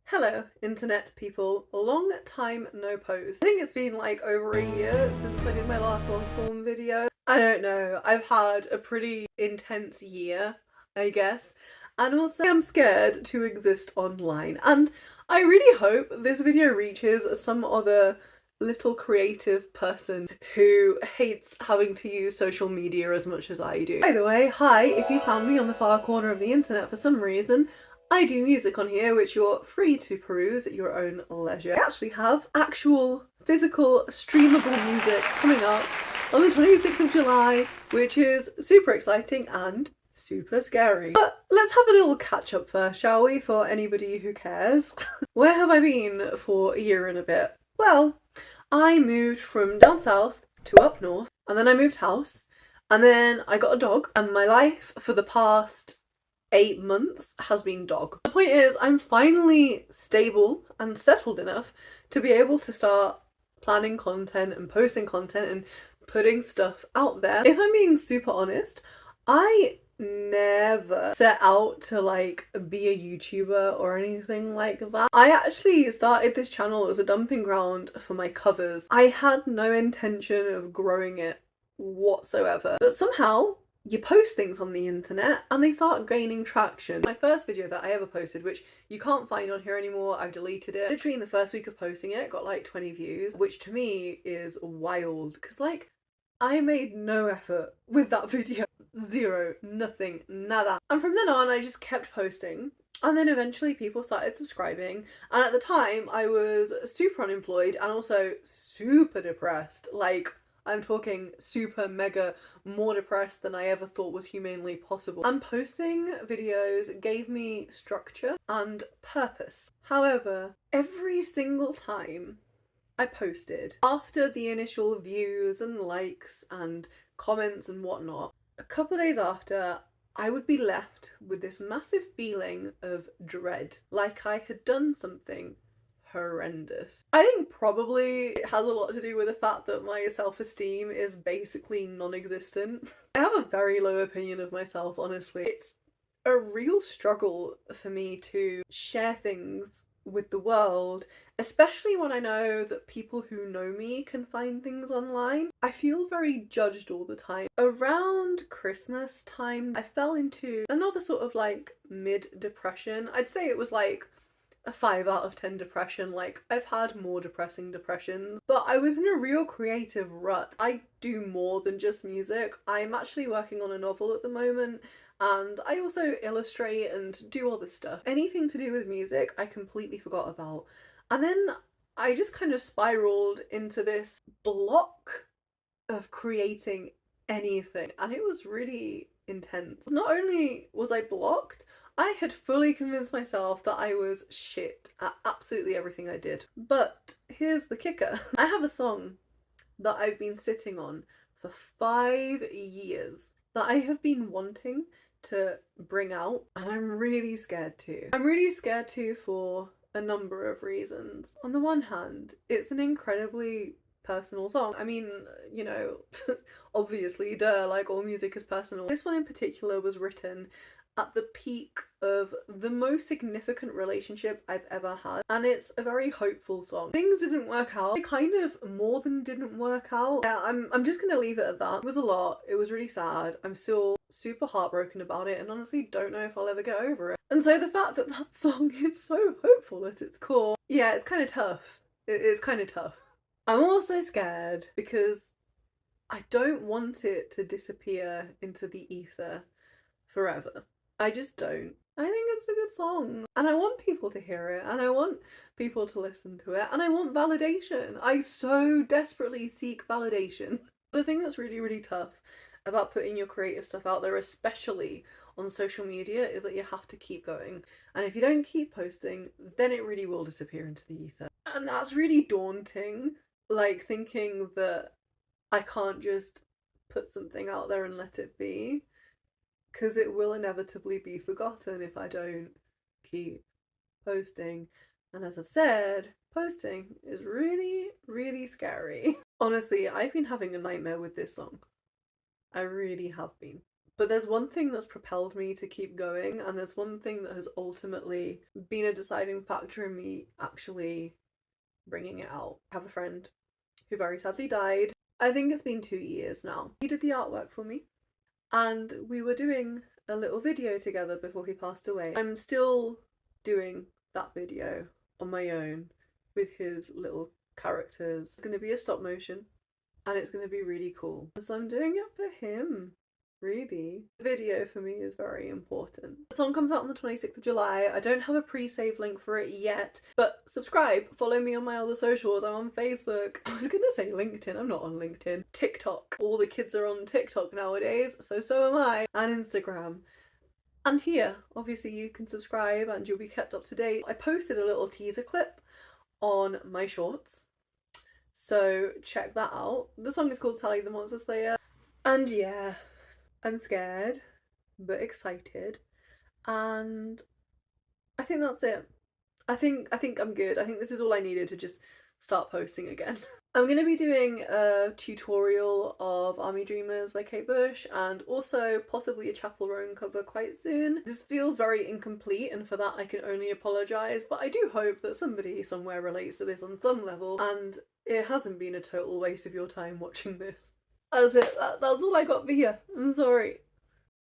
Hello, internet people. A long time no post. I think it's been like over a year since I did my last long form video. I don't know, I've had a pretty intense year, I guess. And also I'm scared to exist online. And I really hope this video reaches some other little creative person who hates having to use social media as much as I do. By the way, hi, if you found me on the far corner of the internet for some reason, I do music on here which you're free to peruse at your own leisure. I actually have actual physical streamable music coming out on the 26th of July, which is super exciting and super scary. But let's have a little catch up first, shall we, for anybody who cares. Where have I been for a year and a bit? Well, I moved from down south to up north, and then I moved house, and then I got a dog, and my life for the past 8 months has been dog. The point is, I'm finally stable and settled enough to be able to start planning content and posting content and putting stuff out there. If I'm being super honest, I never set out to like be a YouTuber or anything like that. I actually started this channel as a dumping ground for my covers. I had no intention of growing it whatsoever, but somehow you post things on the internet and they start gaining traction. My first video that I ever posted, which you can't find on here anymore, I've deleted it. Literally in the first week of posting it, got like 20 views, which to me is wild because like I made no effort with that video. Zero, nothing, nada. And from then on I just kept posting. And then eventually people started subscribing, and at the time I was super unemployed and also super depressed. Like, I'm talking super mega more depressed than I ever thought was humanly possible. And posting videos gave me structure and purpose. However, every single time I posted, after the initial views and likes and comments and whatnot, a couple of days after, I would be left with this massive feeling of dread, like I had done something horrendous. I think probably it has a lot to do with the fact that my self-esteem is basically non-existent. I have a very low opinion of myself, honestly. It's a real struggle for me to share things with the world, especially when I know that people who know me can find things online. I feel very judged all the time. Around Christmas time, I fell into another sort of like mid-depression. I'd say it was like a 5 out of 10 depression. Like, I've had more depressing depressions, but I was in a real creative rut. I do more than just music. I'm actually working on a novel at the moment, and I also illustrate and do all this stuff. Anything to do with music, I completely forgot about. And then I just kind of spiraled into this block of creating anything, and it was really intense. Not only was I blocked, I had fully convinced myself that I was shit at absolutely everything I did. But here's the kicker. I have a song that I've been sitting on for 5 years that I have been wanting to bring out, and I'm really scared to. I'm really scared to for a number of reasons. On the one hand, it's an incredibly personal song. I mean, you know, obviously, duh, like all music is personal. This one in particular was written at the peak of the most significant relationship I've ever had, and it's a very hopeful song. Things didn't work out. It kind of more than didn't work out. Yeah, I'm just gonna leave it at that. It was a lot. It was really sad. I'm still super heartbroken about it and honestly don't know if I'll ever get over it. And so the fact that that song is so hopeful at its core, yeah, it's kind of tough. It's kind of tough. I'm also scared because I don't want it to disappear into the ether forever. I just don't. I think it's a good song, and I want people to hear it, and I want people to listen to it, and I want validation. I so desperately seek validation. The thing that's really, really tough about putting your creative stuff out there, especially on social media, is that you have to keep going. And if you don't keep posting, then it really will disappear into the ether. And that's really daunting. Like, thinking that I can't just put something out there and let it be, because it will inevitably be forgotten if I don't keep posting. And as I've said, posting is really, really scary. Honestly, I've been having a nightmare with this song. I really have been. But there's one thing that's propelled me to keep going, and there's one thing that has ultimately been a deciding factor in me actually bringing it out. I have a friend who very sadly died. I think it's been 2 years now. He did the artwork for me, and we were doing a little video together before he passed away. I'm still doing that video on my own with his little characters. It's going to be a stop motion, and it's going to be really cool. So I'm doing it for him. Really. The video for me is very important. The song comes out on the 26th of July. I don't have a pre-save link for it yet, but subscribe, follow me on my other socials. I'm on Facebook. I was gonna say LinkedIn, I'm not on LinkedIn. TikTok. All the kids are on TikTok nowadays, so am I. And Instagram. And here, obviously you can subscribe and you'll be kept up to date. I posted a little teaser clip on my shorts, so check that out. The song is called Sally the Monster Slayer. And yeah, I'm scared, but excited, and I think that's it. I think I'm good. I think this is all I needed to just start posting again. I'm going to be doing a tutorial of Army Dreamers by Kate Bush, and also possibly a Chappell Roan cover quite soon. This feels very incomplete, and for that I can only apologise, but I do hope that somebody somewhere relates to this on some level, and it hasn't been a total waste of your time watching this. That's it. That's all I got for here. I'm sorry.